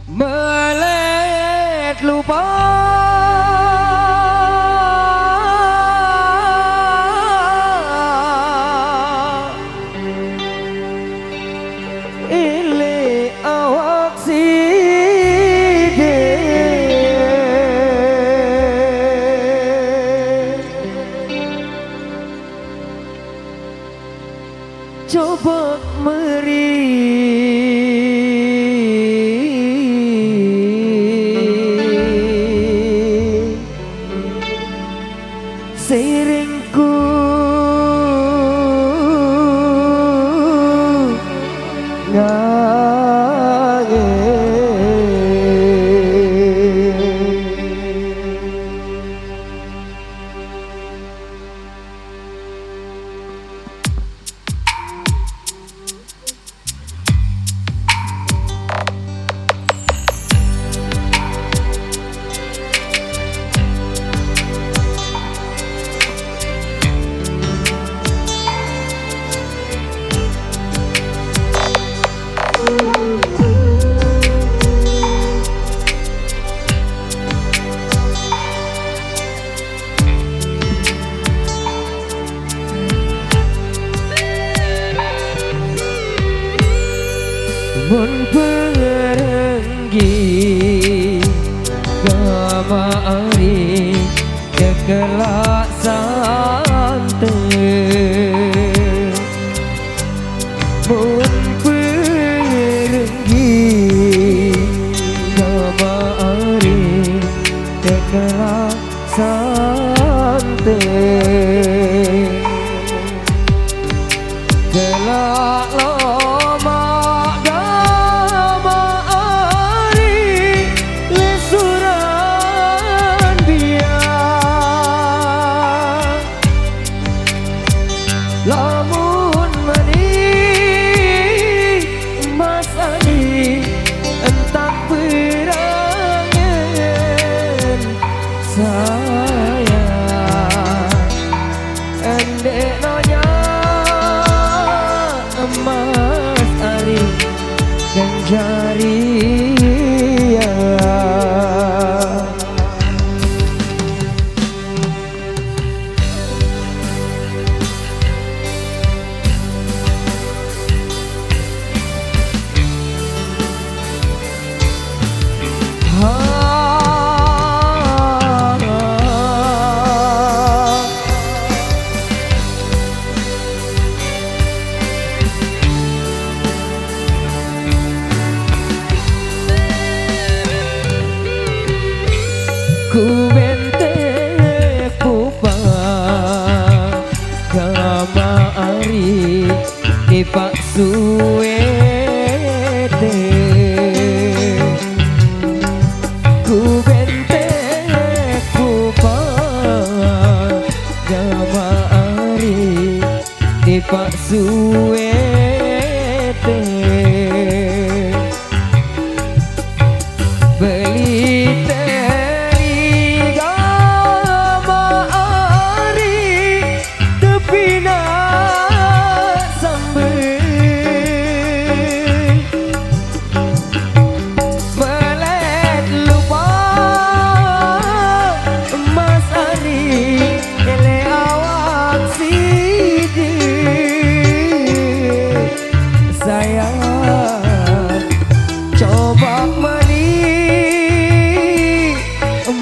Melet lupa ile awak side coba meri seiringku mun perenggi kamari kekelak santai mun perenggi kamari kekelak santai kelak lamun mani Mas Ali entah berangan saya endek nonya Mas Ali Ganjaria ku bente kupa kamari ipak suwete ku bente kupa kamari ipak suwete beli coba mani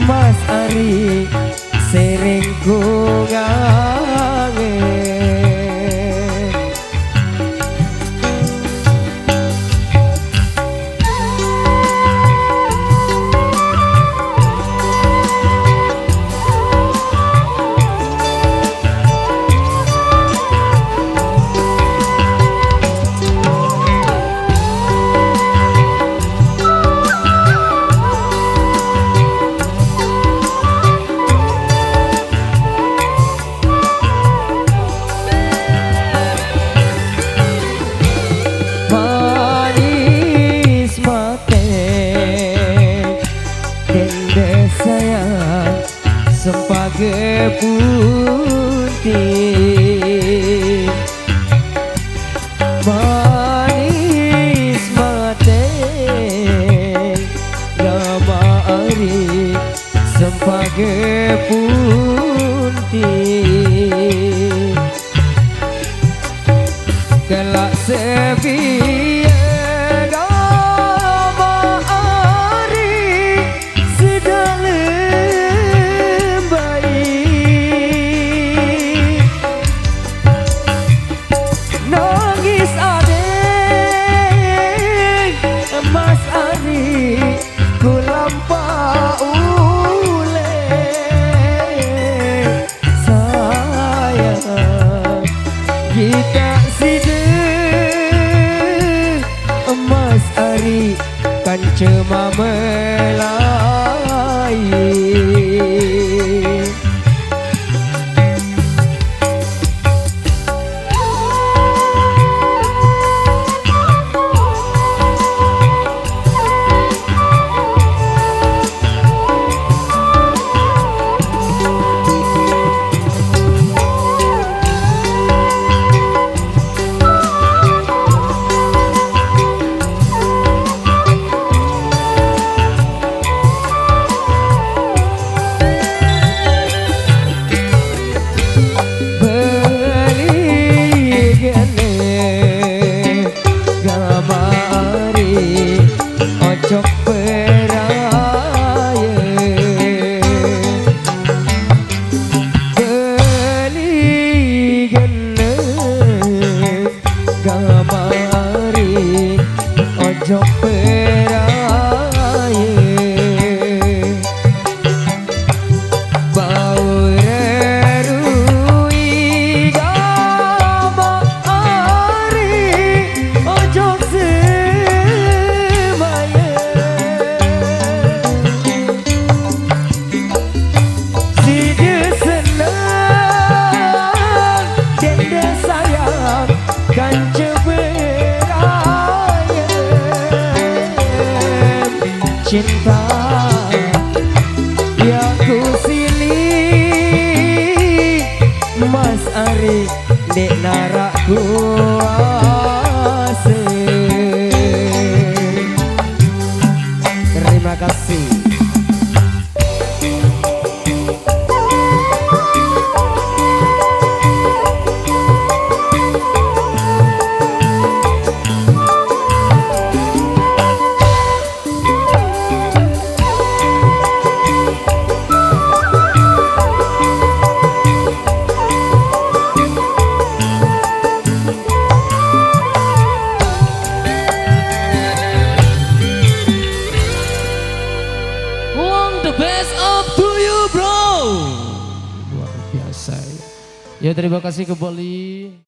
Mas Ari seringku ngangen sempage putih manis mate kan cema melai. Cok peraya beli geneng gamari ojok peraya bau rerui gamari ojok kan ceberaya cinta yang ku silih Mas Ari dek narak kuasa. Terima kasih. Best up to you, bro. Luar biasa ya. Ya terima kasih kembali.